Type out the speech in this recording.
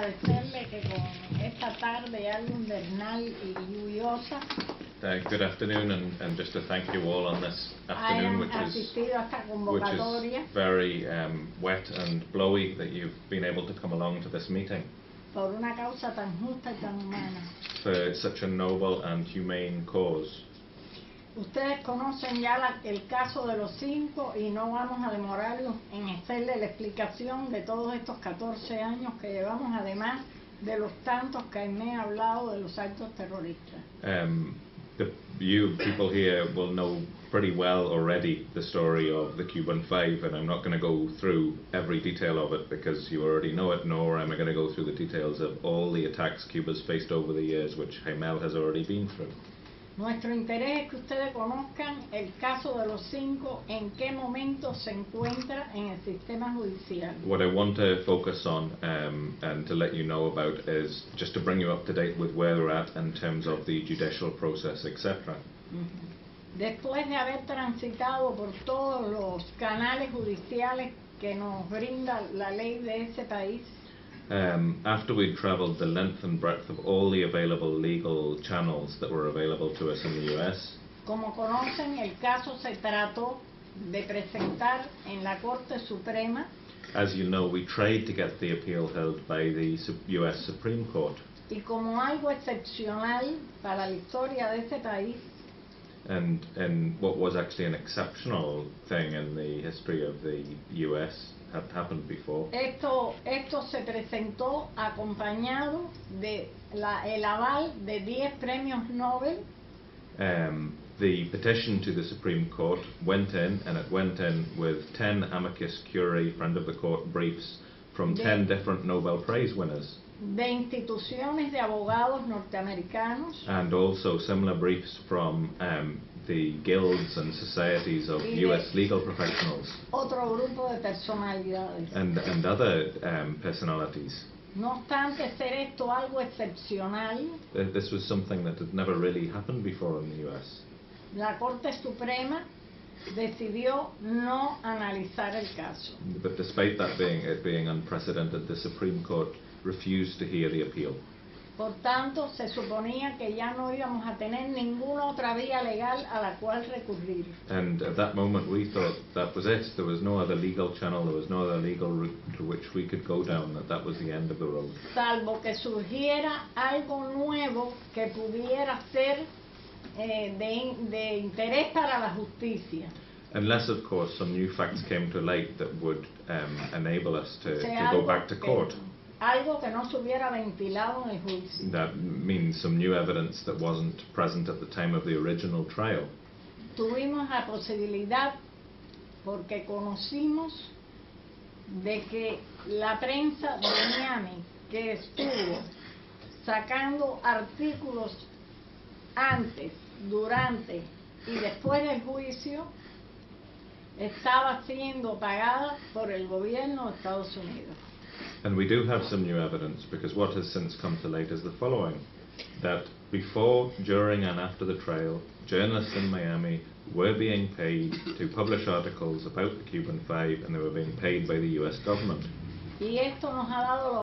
agradecerle que con esta tarde algo invernal y lluviosa Good afternoon, and just to thank you all on this afternoon, hayan asistido a esta convocatoria which is very wet and blowy, that you've been able to come along to this meeting por una causa tan justa y tan humana. for such a noble and humane cause. Ustedes conocen ya el caso de los 5 y no vamos a demorarlos en hacerle la explicación de todos estos 14 años que llevamos, además de los tantos que Aimé ha hablado de los actos terroristas. You people here will know pretty well already the story of the Cuban 5, and I'm not going to go through every detail of it because you already know it, nor am I going to go through the details of all the attacks Cuba's faced over the years, which Jaimel has already been through. Nuestro interés es que ustedes conozcan el caso de los 5, en qué momento se encuentra en el sistema judicial. What I want to focus on and to let you know about is just to bring you up to date with where we're at in terms of the judicial process, etc. Después de haber transitado por todos los canales judiciales que nos brinda la ley de ese país, after we'd travelled the length and breadth of all the available legal channels that were available to us in the US. Como conocen, el caso se trató de presentar en la Corte Suprema. As you know, we tried to get the appeal held by the US Supreme Court. Y como algo excepcional para la historia de ese país, and what was actually an exceptional thing in the history of the US, had happened before. Esto se presentó acompañado de el aval de 10 premios Nobel. The petition to the Supreme Court went in, and it went in with 10 amicus curiae, friend of the court, briefs from 10 different Nobel Prize winners. De instituciones de abogados norteamericanos. And also similar briefs from the guilds and societies of US legal professionals. Otro grupo de personalidades. And other personalities. No obstante ser esto algo excepcional, This was something that had never really happened before in the US. La Corte Suprema decidió no analizar el caso. But despite that being unprecedented, the Supreme Court refused to hear the appeal. Por tanto, se suponía que ya no íbamos a tener ninguna otra vía legal a la cual recurrir. And at that moment we thought that was it. There was no other legal channel, there was no other legal route to which we could go down, that was the end of the road. Salvo que surgiera algo nuevo que pudiera ser de interés para la justicia. Unless, of course, some new facts came to light that would enable us to go back to court. Algo que no se hubiera ventilado en el juicio. That means some new evidence that wasn't present at the time of the original trial. Tuvimos la posibilidad, porque conocimos de que la prensa de Miami, que estuvo sacando artículos antes, durante y después del juicio, estaba siendo pagada por el gobierno de Estados Unidos. And we do have some new evidence, because what has since come to light is the following: that before, during and after the trial, journalists in Miami were being paid to publish articles about the Cuban 5, and they were being paid by the US government. Y esto nos ha dado